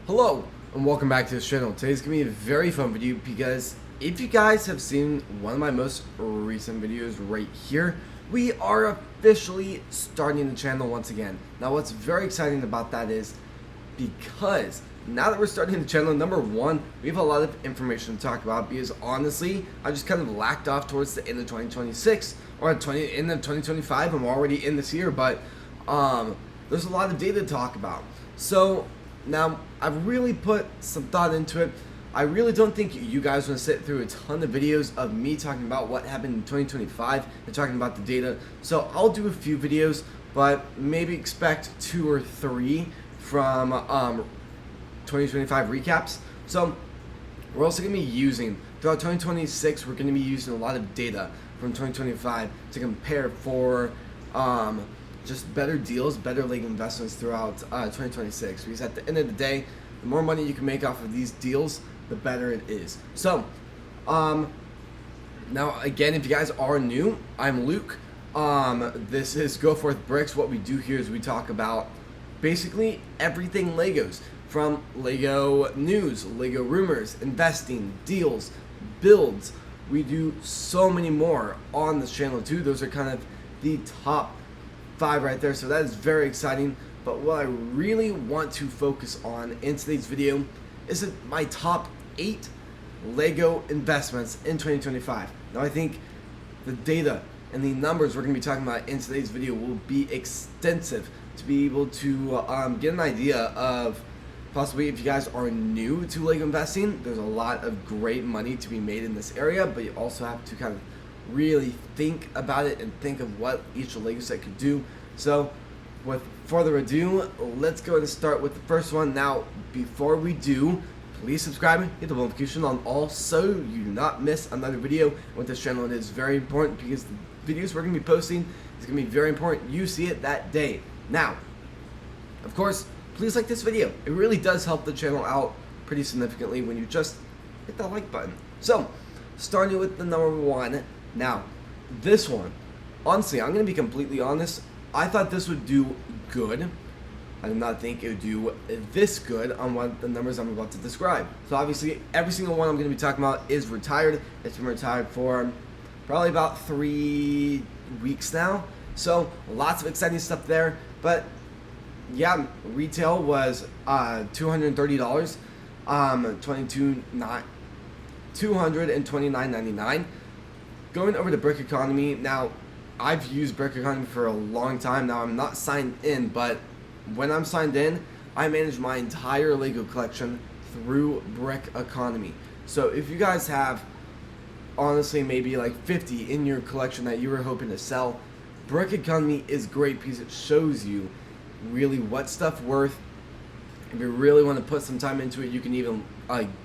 Hello and welcome back to this channel. Today's gonna be a very fun video because if you guys have seen one of my most recent videos right here, we are officially starting the channel once again. Now what's very exciting about that is because now that we're starting the channel, number one, we have a lot of information to talk about because honestly, I just kind of lacked off towards the end of 2026 or end of 2025. I'm already in this year, but there's a lot of data to talk about. So now, I've really put some thought into it. I really don't think you guys want to sit through a ton of videos of me talking about what happened in 2025 and talking about the data. So I'll do a few videos, but maybe expect 2 or 3 from 2025 recaps. So we're also going to be using, throughout 2026, we're going to be using a lot of data from 2025 to compare for just better deals, better league investments throughout 2026. Because at the end of the day, the more money you can make off of these deals, the better it is. So, now again, if you guys are new, I'm Luke. This is Go Forth Bricks. What we do here is we talk about basically everything Legos, from Lego news, Lego rumors, investing, deals, builds. We do so many more on this channel too. Those are kind of the top 5 right there, so that is very exciting. But what I really want to focus on in today's video is my top 8 Lego investments in 2025. Now I think the data and the numbers we're going to be talking about in today's video will be extensive to be able to get an idea of possibly if you guys are new to Lego investing, there's a lot of great money to be made in this area, but you also have to kind of really think about it and think of what each Lego set could do. So with further ado, let's go ahead and start with the first one. Now before we do, please subscribe and hit the notification on all so you do not miss another video with this channel. It is very important because the videos we're going to be posting is going to be very important. You see it that day. Now, of course, please like this video. It really does help the channel out pretty significantly when you just hit that like button. So starting with the number 1. Now, this one, honestly, I'm going to be completely honest. I thought this would do good. I did not think it would do this good on what the numbers I'm about to describe. So obviously, every single one I'm going to be talking about is retired. It's been retired for probably about 3 weeks now. So lots of exciting stuff there. But yeah, retail was $230, $229.99. Going over to Brick Economy, now I've used Brick Economy for a long time now. I'm not signed in, but when I'm signed in, I manage my entire Lego collection through Brick Economy. So if you guys have, honestly, maybe like 50 in your collection that you were hoping to sell, Brick Economy is great because it shows you really what stuff worth. If you really want to put some time into it, you can even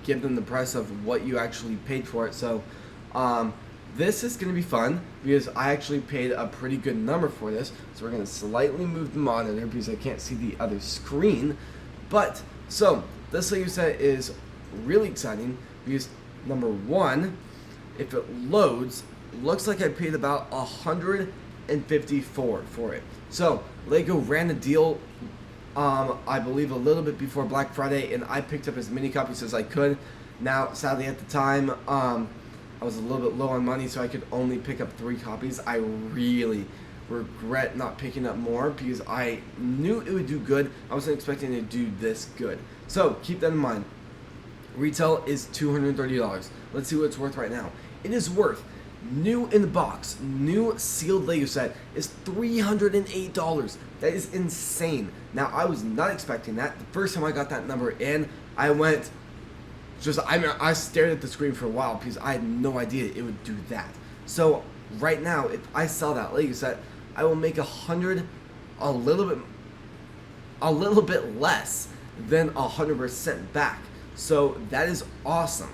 give them the price of what you actually paid for it. So this is going to be fun because I actually paid a pretty good number for this. So we're going to slightly move the monitor because I can't see the other screen. But, so, this Lego set is really exciting because, number 1, if it loads, looks like I paid about $154 for it. So, Lego ran a deal, I believe a little bit before Black Friday, and I picked up as many copies as I could. Now, sadly at the time, I was a little bit low on money, so I could only pick up 3 copies. I really regret not picking up more because I knew it would do good. I wasn't expecting it to do this good. So keep that in mind. Retail is $230. Let's see what it's worth right now. It is worth, new in the box, new sealed Lego set is $308. That is insane. Now I was not expecting that. The first time I got that number in, I went, I stared at the screen for a while because I had no idea it would do that. So right now, if I sell that Lego set, I will make a little bit less than 100% back. So that is awesome.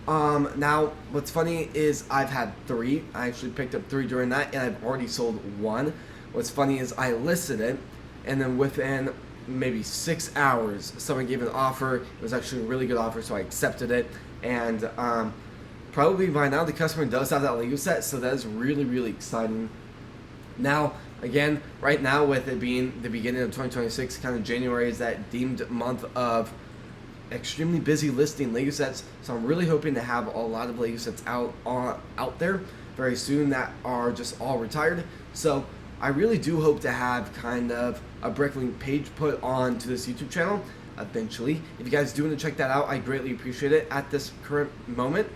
Now what's funny is I've had 3. I actually picked up 3 during that, and I've already sold 1. What's funny is I listed it, and then within maybe 6 hours someone gave an offer. It was actually a really good offer, so I accepted it, and probably by now the customer does have that Lego set, so that is really, really exciting. Now again, right now with it being the beginning of 2026, kind of January is that deemed month of extremely busy listing Lego sets, so I'm really hoping to have a lot of Lego sets out there very soon that are just all retired. So I really do hope to have kind of a Bricklink page put on to this YouTube channel eventually. If you guys do want to check that out, I greatly appreciate it. At this current moment,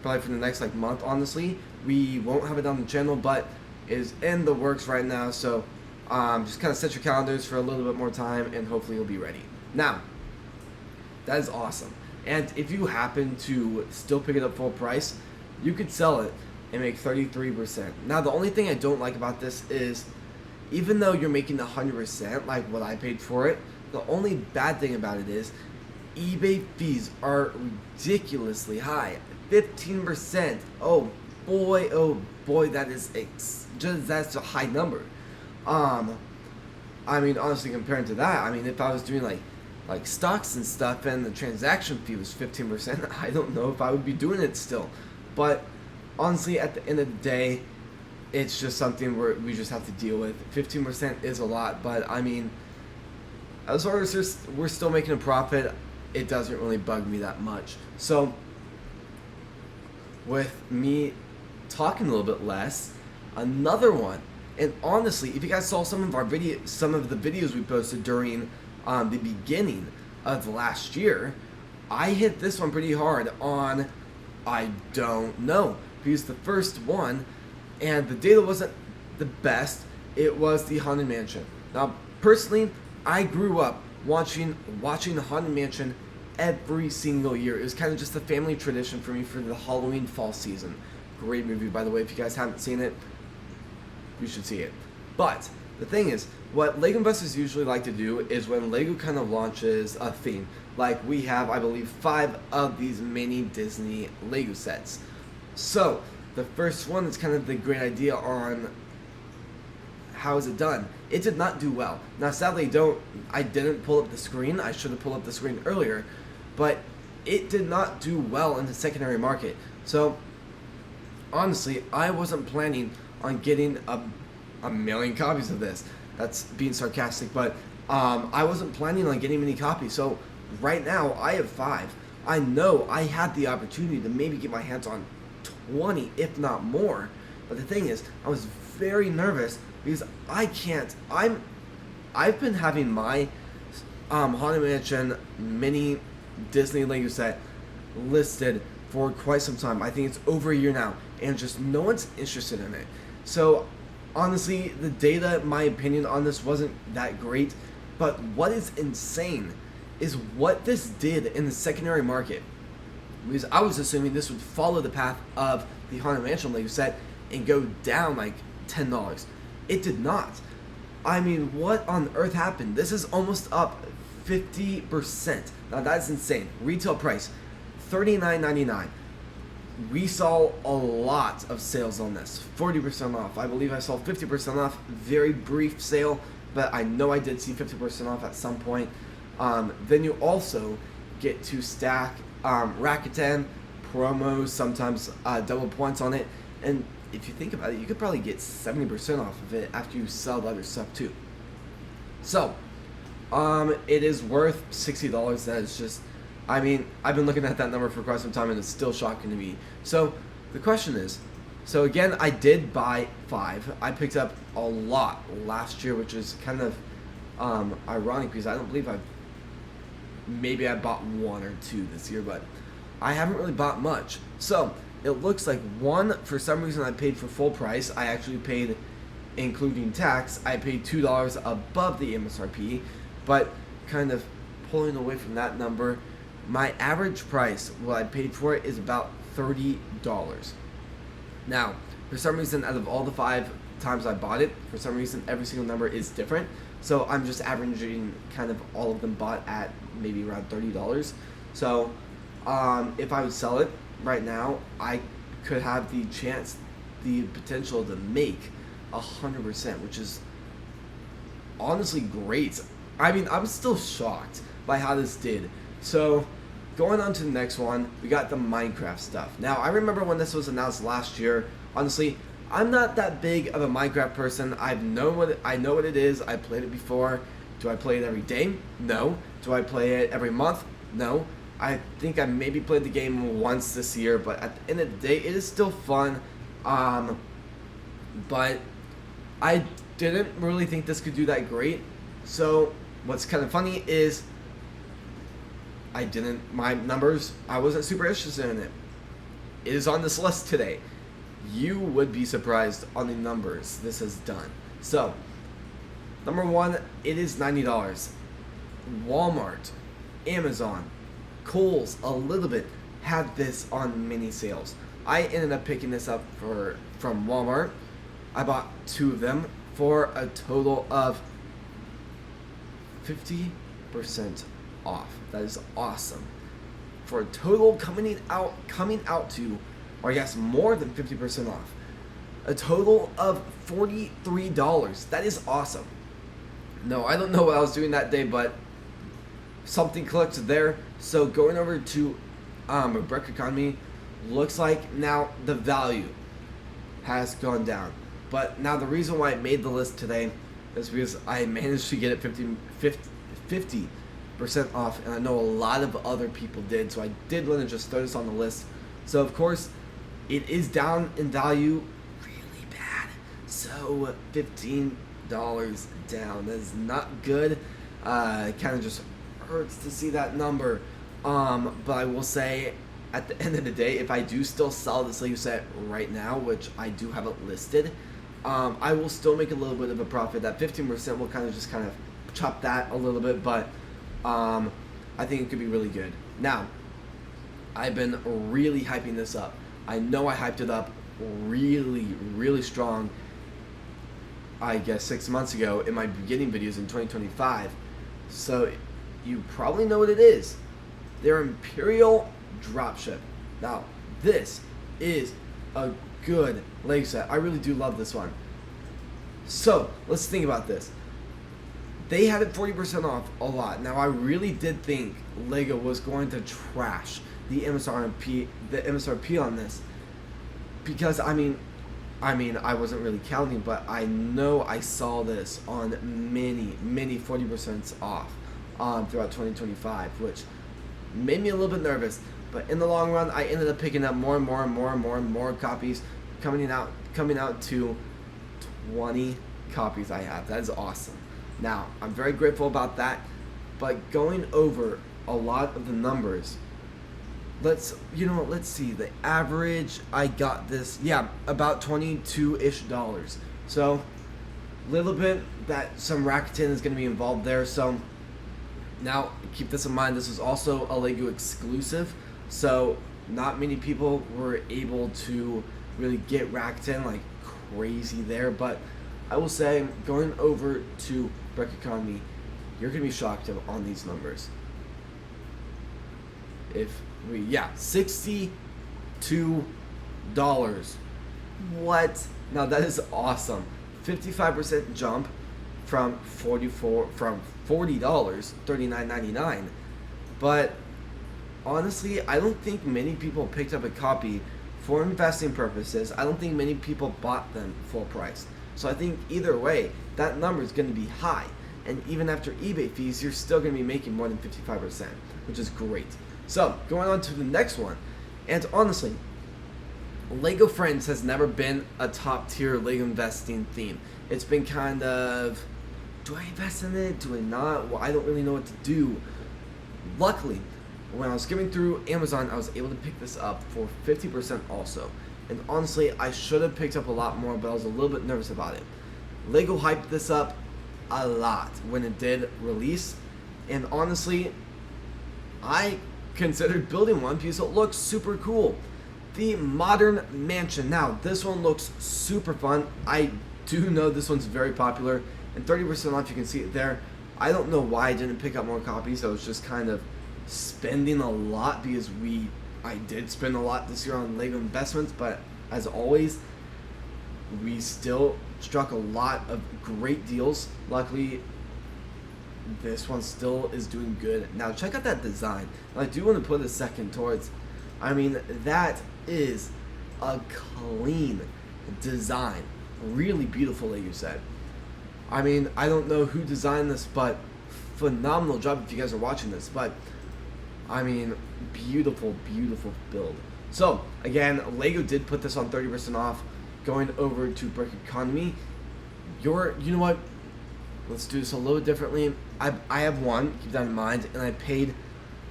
probably for the next month, honestly, we won't have it on the channel, but it is in the works right now. So just kind of set your calendars for a little bit more time, and hopefully you'll be ready. Now, that is awesome. And if you happen to still pick it up full price, you could sell it and make 33%. Now, the only thing I don't like about this is, even though you're making 100% like what I paid for it, the only bad thing about it is eBay fees are ridiculously high. 15%. Oh boy, that is that's a high number. I mean, honestly, compared to that, I mean, if I was doing like stocks and stuff and the transaction fee was 15%, I don't know if I would be doing it still. But honestly, at the end of the day, it's just something we just have to deal with. 15% is a lot, but I mean, as far as we're still making a profit, it doesn't really bug me that much. So, with me talking a little bit less, another one. And honestly, if you guys saw some of the videos we posted during the beginning of last year, I hit this one pretty hard on I don't know, because the first one, and the data wasn't the best, it was the Haunted Mansion. Now, personally, I grew up watching the Haunted Mansion every single year. It was kind of just a family tradition for me for the Halloween fall season. Great movie, by the way. If you guys haven't seen it, you should see it. But the thing is, what Lego investors usually like to do is when Lego kind of launches a theme, like we have, I believe, 5 of these mini Disney Lego sets. So the first one is kind of the great idea on how is it done. It did not do well. Now, sadly, I didn't pull up the screen. I should have pulled up the screen earlier, but it did not do well in the secondary market. So honestly, I wasn't planning on getting a million copies of this. That's being sarcastic, but I wasn't planning on getting many copies. So right now, I have 5. I know I had the opportunity to maybe get my hands on 20, if not more. But the thing is, I was very nervous because I've been having my Haunted Mansion mini Disney Lego set listed for quite some time. I think it's over a year now, and just no one's interested in it. So honestly, the data, my opinion on this wasn't that great, but what is insane is what this did in the secondary market. Because I was assuming this would follow the path of the Haunted Mansion Lego set and go down like $10. It did not. I mean, what on earth happened? This is almost up 50%. Now that's insane. Retail price, $39.99. We saw a lot of sales on this. 40% off. I believe I saw 50% off. Very brief sale, but I know I did see 50% off at some point. Then you also get to stack Rakuten promos, sometimes double points on it. And if you think about it, you could probably get 70% off of it after you sell the other stuff too. So, it is worth $60. That is just, I mean, I've been looking at that number for quite some time and it's still shocking to me. So, the question is, so again, I did buy 5. I picked up a lot last year, which is kind of ironic because I don't believe maybe I bought 1 or 2 this year, but I haven't really bought much. So, it looks like one, for some reason I paid for full price. I actually paid, including tax, I paid $2 above the MSRP, but kind of pulling away from that number, my average price, what I paid for it, is about $30. Now, for some reason, out of all the 5 times I bought it, for some reason, every single number is different. So I'm just averaging kind of all of them bought at maybe around $30. So if I would sell it right now, I could have the potential to make 100%, which is honestly great. I mean, I'm still shocked by how this did. So, going on to the next one, we got the Minecraft stuff. Now, I remember when this was announced last year. Honestly, I'm not that big of a Minecraft person. I know what it is. I played it before. Do I play it every day? No. Do I play it every month? No. I think I maybe played the game once this year, but at the end of the day, it is still fun. But I didn't really think this could do that great. So what's kind of funny is my numbers, I wasn't super interested in it. It is on this list today. You would be surprised on the numbers this has done. So, number one, it is $90. Walmart, Amazon, Kohl's, a little bit, had this on mini sales. I ended up picking this up from Walmart. I bought 2 of them for a total of 50% off. That is awesome. For a total coming out to, or I guess more than 50% off. A total of $43. That is awesome. No, I don't know what I was doing that day, but something clicked there. So going over to Brick Economy, looks like now the value has gone down. But now the reason why I made the list today is because I managed to get it 50% off, and I know a lot of other people did, so I did want to just throw this on the list. So of course, it is down in value really bad. So $15 down. That is not good. It kind of just hurts to see that number. But I will say, at the end of the day, if I do still sell this Lego set right now, which I do have it listed, I will still make a little bit of a profit. That 15% will kind of chop that a little bit, but I think it could be really good. Now, I've been really hyping this up. I know I hyped it up really, really strong, I guess 6 months ago in my beginning videos in 2025. So you probably know what it is. Their Imperial Dropship. Now, this is a good Lego set. I really do love this one. So, let's think about this. They had it 40% off a lot. Now, I really did think Lego was going to trash the MSRP on this, because I mean I wasn't really counting, but I know I saw this on many 40% off throughout 2025, which made me a little bit nervous. But in the long run, I ended up picking up more and more copies, coming out to 20 copies I have. That is awesome. Now, I'm very grateful about that, but going over a lot of the numbers, let's see, the average, I got this, about $22-ish. So, little bit that some Rakuten is going to be involved there. So, now, keep this in mind, this is also a Lego exclusive, so not many people were able to really get Rakuten like crazy there, but I will say, going over to Brick Economy, you're going to be shocked on these numbers. $62. What? Now that is awesome. 55% jump from $40, $39.99. But honestly, I don't think many people picked up a copy for investing purposes. I don't think many people bought them full price. So I think either way, that number is going to be high. And even after eBay fees, you're still going to be making more than 55%, which is great. So, going on to the next one. And honestly, Lego Friends has never been a top tier Lego investing theme. It's been kind of, do I invest in it? Do I not? Well, I don't really know what to do. Luckily, when I was skimming through Amazon, I was able to pick this up for 50% also. And honestly, I should have picked up a lot more, but I was a little bit nervous about it. Lego hyped this up a lot when it did release. And honestly, I considered building one because it looks super cool. The Modern Mansion. Now, this one looks super fun. I do know this one's very popular. And 30% off, you can see it there. I don't know why I didn't pick up more copies. I was just kind of spending a lot because I did spend a lot this year on Lego investments, but as always, we still struck a lot of great deals. Luckily, this one still is doing good. Now, check out that design. I do want to put a second towards, that is a clean design. Really beautiful Lego set. I don't know who designed this, but phenomenal job if you guys are watching this. But I mean, beautiful, beautiful build. So, again, Lego did put this on 30% off. Going over to Brick Economy, you know what? Let's do this a little differently. I have one, keep that in mind, and I paid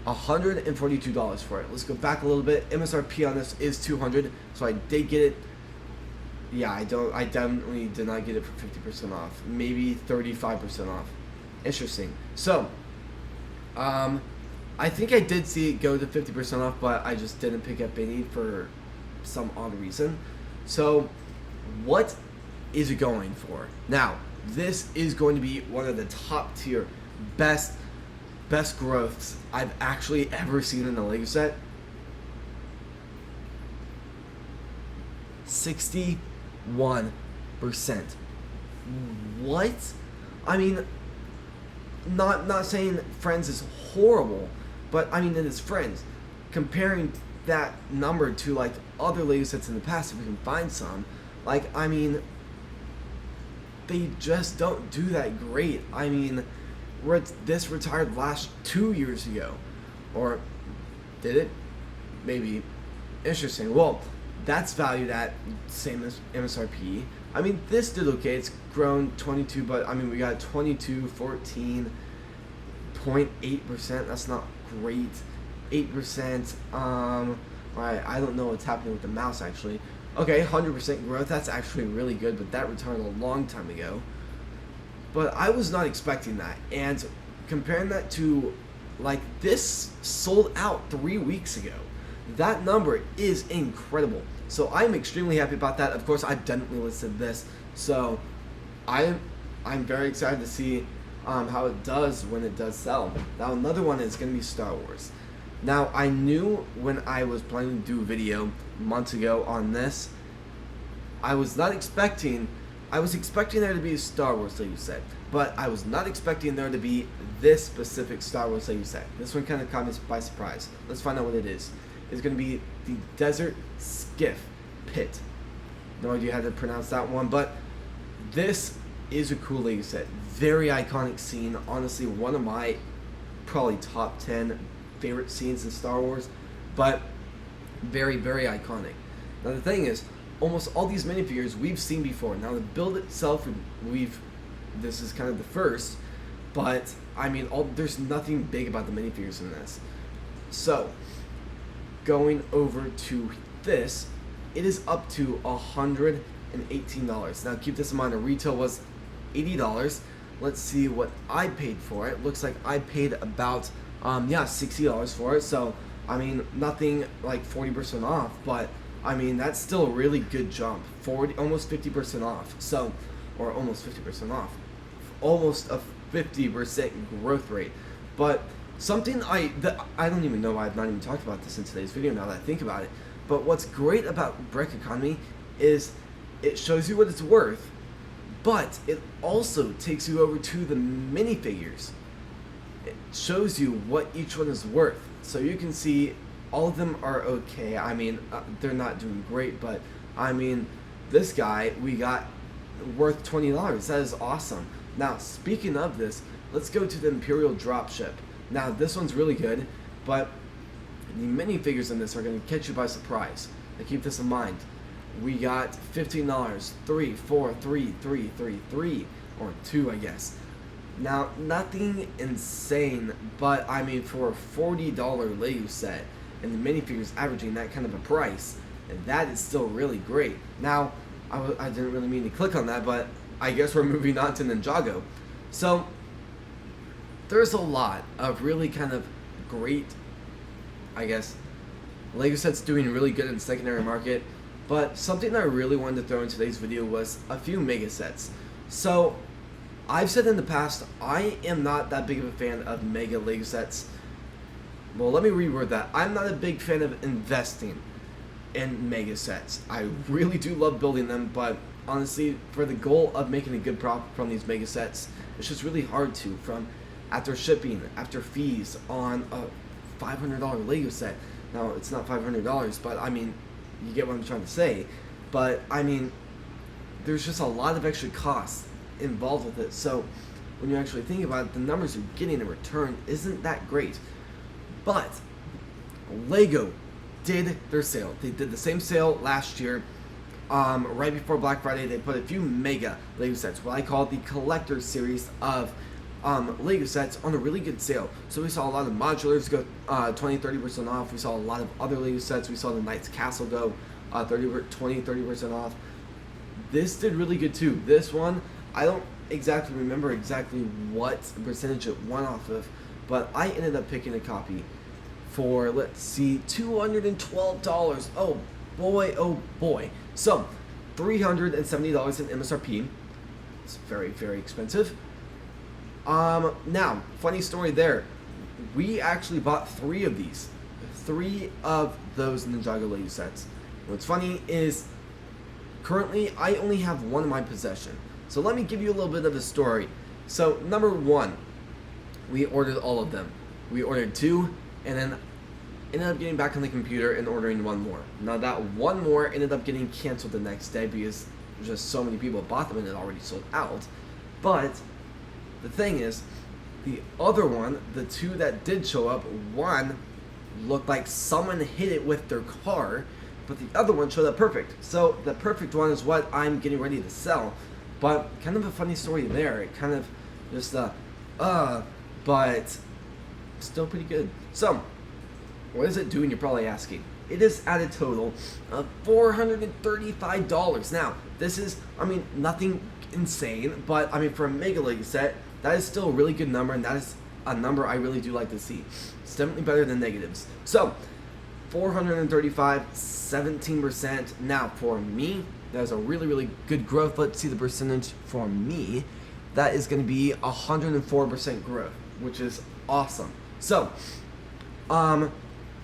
$142 for it. Let's go back a little bit. MSRP on this is $200, so I did get it. Yeah, I definitely did not get it for 50% off. Maybe 35% off. Interesting. So, I think I did see it go to 50% off, but I just didn't pick up any for some odd reason. So, what is it going for? Now, this is going to be one of the top tier, best growths I've actually ever seen in a Lego set. 61%. What? I mean, not saying Friends is horrible, but I mean it is Friends. Comparing that number to like other Lego sets in the past, if we can find some, like, I mean, they just don't do that great. I mean, this retired last 2 years ago, or did it? Maybe. Interesting. Well, that's valued at same as MSRP. I mean, this did okay. It's grown 22, but I mean, we got 22, 14.8%. That's not great. 8%. Alright, I don't know what's happening with the mouse actually. Okay, 100% growth. That's actually really good, but that retired a long time ago. But I was not expecting that. And comparing that to, like, this sold out 3 weeks ago. That number is incredible. So I'm extremely happy about that. Of course, I've definitely listed this. So I'm very excited to see how it does when it does sell. Now, another one is going to be Star Wars. Now, I knew when I was planning to do a video months ago on this, I was expecting there to be a Star Wars Lego set, but I was not expecting there to be this specific Star Wars Lego set. This one kind of caught me by surprise. Let's find out what it is. It's going to be the Desert Skiff Pit. No idea how to pronounce that one, but this is a cool Lego set. Very iconic scene. Honestly, one of my probably top 10 favorite scenes in Star Wars, but very, very iconic. Now the thing is, almost all these minifigures we've seen before. Now the build itself, this is kind of the first, but I mean, there's nothing big about the minifigures in this. So, going over to this, it is up to $118. Now keep this in mind, the retail was $80. Let's see what I paid for it. Looks like I paid about $60 for it. So I mean, nothing like 40% off, but I mean, that's still a really good jump. Almost 50% off. So, or almost 50% off. Almost a 50% growth rate. But something I don't even know why I've not even talked about this in today's video now that I think about it. But what's great about Brick Economy is it shows you what it's worth, but it also takes you over to the minifigures. It shows you what each one is worth. So you can see all of them are okay. I mean, they're not doing great, but I mean, this guy we got worth $20. That is awesome. Now, speaking of this, let's go to the Imperial Dropship. Now, this one's really good, but the minifigures in this are going to catch you by surprise. Now, keep this in mind. We got $15, 3, 4, 3, 3, 3, 3, or 2, I guess. Now, nothing insane, but I mean, for a $40 Lego set, and the minifigures averaging that kind of a price, that is still really great. Now, I didn't really mean to click on that, but I guess we're moving on to Ninjago. So, there's a lot of really kind of great, I guess, Lego sets doing really good in the secondary market, but something that I really wanted to throw in today's video was a few mega sets. So, I've said in the past, I am not that big of a fan of mega Lego sets. Well, let me reword that. I'm not a big fan of investing in mega sets. I really do love building them, but honestly, for the goal of making a good profit from these mega sets, it's just really hard to, after shipping, after fees on a $500 Lego set. Now, it's not $500, but I mean, you get what I'm trying to say. But I mean, there's just a lot of extra costs involved with it. So when you actually think about it, the numbers you're getting in return isn't that great. But Lego did their sale. They did the same sale last year. Right before Black Friday, they put a few mega Lego sets, what I call the collector series of Lego sets, on a really good sale. So we saw a lot of modulars go 20-30% off. We saw a lot of other Lego sets. We saw the Knight's Castle go 20-30% off. This did really good too. This one, I don't exactly remember exactly what percentage it went off of, but I ended up picking a copy for, let's see, $212. Oh boy, oh boy. So, $370 in MSRP. It's very, very expensive. Now, funny story there. We actually bought 3 of these. 3 of those Ninjago Lego sets. What's funny is, currently, I only have 1 in my possession. So let me give you a little bit of a story. So, number 1, we ordered all of them. We ordered 2, and then ended up getting back on the computer and ordering 1 more. Now that 1 more ended up getting canceled the next day because just so many people bought them and it already sold out. But the thing is, the other one, the 2 that did show up, one looked like someone hit it with their car, but the other one showed up perfect. So the perfect one is what I'm getting ready to sell. But kind of a funny story there. It kind of just but still pretty good. So what does it do? And you're probably asking. It is at a total of $435. Now, this is, nothing insane, but for a Mega Lego set, that is still a really good number, and that is a number I really do like to see. It's definitely better than negatives. So, 435, 17%. Now, for me, that is a really, really good growth. Let's see the percentage for me. That is going to be 104% growth, which is awesome. So,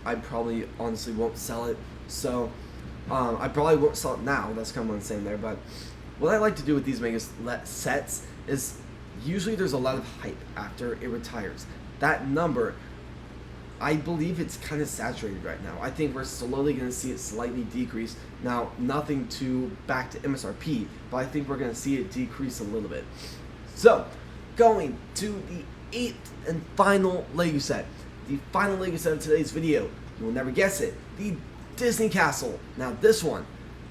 I probably honestly won't sell it. So, I probably won't sell it now. That's kind of what I'm saying there. But what I like to do with these Mega sets is usually there's a lot of hype after it retires. That number, I believe it's kind of saturated right now. I think we're slowly going to see it slightly decrease. Now, nothing to back to MSRP, but I think we're going to see it decrease a little bit. So, going to the 8th and final Lego set. The final Lego set of today's video. You will never guess it. The Disney Castle. Now, this one,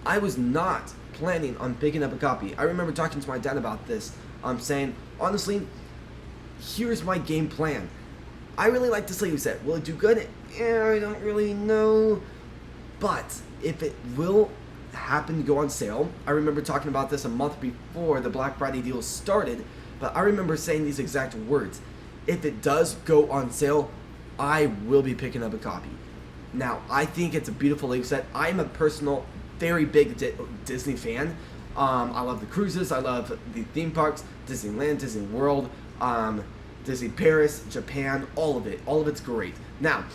I was not planning on picking up a copy. I remember talking to my dad about this. Saying, honestly, here's my game plan. I really like this Lego set. Will it do good? I don't really know. But if it will happen to go on sale, I remember talking about this a month before the Black Friday deal started, but I remember saying these exact words. If it does go on sale, I will be picking up a copy. Now, I think it's a beautiful Lego set. I'm a personal, very big Disney fan. I love the cruises. I love the theme parks, Disneyland, Disney World, Disney Paris, Japan, all of it. All of it's great. Now,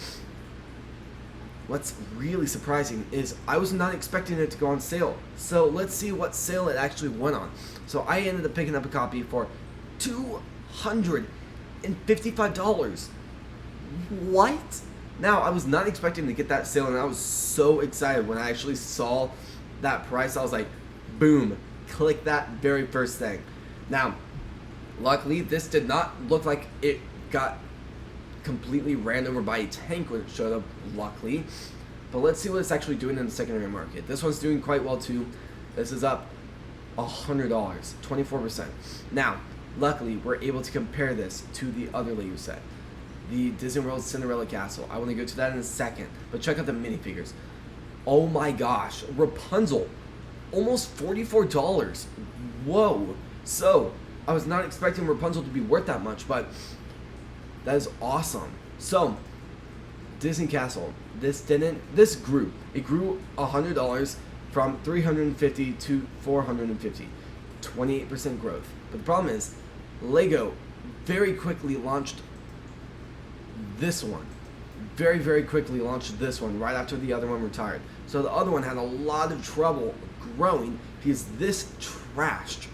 what's really surprising is I was not expecting it to go on sale. So let's see what sale it actually went on. So I ended up picking up a copy for $255. What? Now, I was not expecting to get that sale, and I was so excited when I actually saw that price. I was like, boom, click that very first thing. Now, luckily, this did not look like it got completely ran over by a tank when it showed up, luckily. But let's see what it's actually doing in the secondary market. This one's doing quite well too. This is up $100, 24%. Now, luckily, we're able to compare this to the other Lego set, the Disney World Cinderella Castle. I want to go to that in a second, but check out the minifigures. Oh my gosh, Rapunzel, almost $44. Whoa. So, I was not expecting Rapunzel to be worth that much, but that is awesome. So, Disney Castle, this grew. It grew $100 from $350 to $450. 28% growth. But the problem is, Lego very quickly launched this one. Very, very quickly launched this one right after the other one retired. So the other one had a lot of trouble growing because this trashed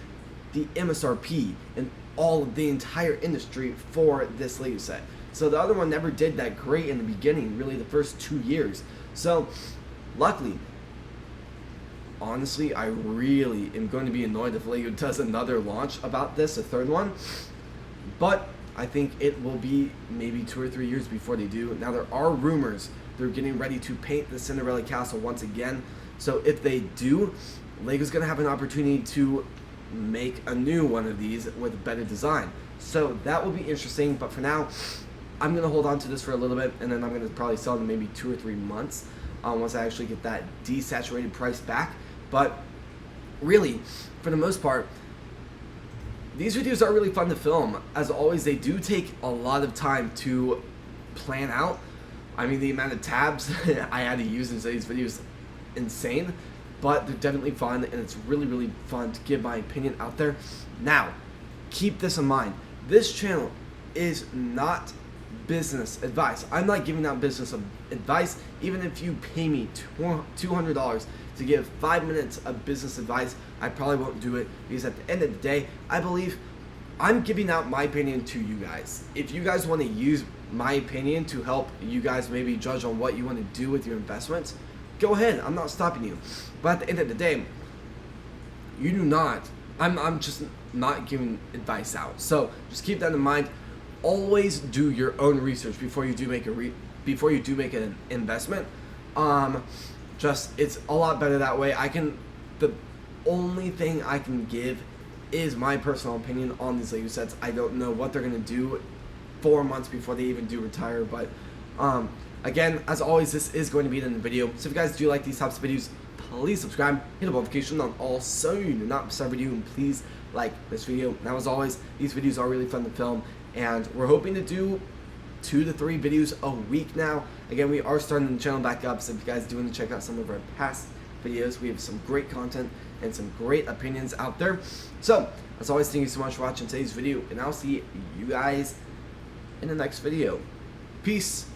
the MSRP and all of the entire industry for this Lego set. So the other one never did that great in the beginning, really the first 2 years. So luckily, honestly, I really am going to be annoyed if Lego does another launch about this, a third one. But I think it will be maybe 2 or 3 years before they do. Now, there are rumors they're getting ready to paint the Cinderella Castle once again. So if they do, LEGO's going to have an opportunity to make a new one of these with better design. So that will be interesting. But for now, I'm going to hold on to this for a little bit, and then I'm going to probably sell it in maybe 2 or 3 months once I actually get that desaturated price back. But really, for the most part, these videos are really fun to film. As always, they do take a lot of time to plan out. I mean, the amount of tabs I had to use in these videos is insane, but they're definitely fun, and it's really, really fun to give my opinion out there. Now, keep this in mind. This channel is not business advice. I'm not giving out business advice. Even if you pay me $200 to give 5 minutes of business advice, I probably won't do it, because at the end of the day, I believe I'm giving out my opinion to you guys. If you guys want to use my opinion to help you guys maybe judge on what you want to do with your investments, go ahead. I'm not stopping you. But at the end of the day, you do not. I'm just not giving advice out. So just keep that in mind. Always do your own research before you do make an investment. Just, it's a lot better that way. The only thing I can give is my personal opinion on these LEGO sets. I don't know what they're gonna do 4 months before they even do retire, but again, as always, this is going to be the end of the video. So if you guys do like these types of videos, please subscribe, hit the notification on all so you do not miss our video, and please like this video. Now, as always, these videos are really fun to film, and we're hoping to do 2 to 3 videos a week now. Again, we are starting the channel back up, so if you guys do want to check out some of our past videos, we have some great content and some great opinions out there. So, as always, thank you so much for watching today's video, and I'll see you guys in the next video. Peace.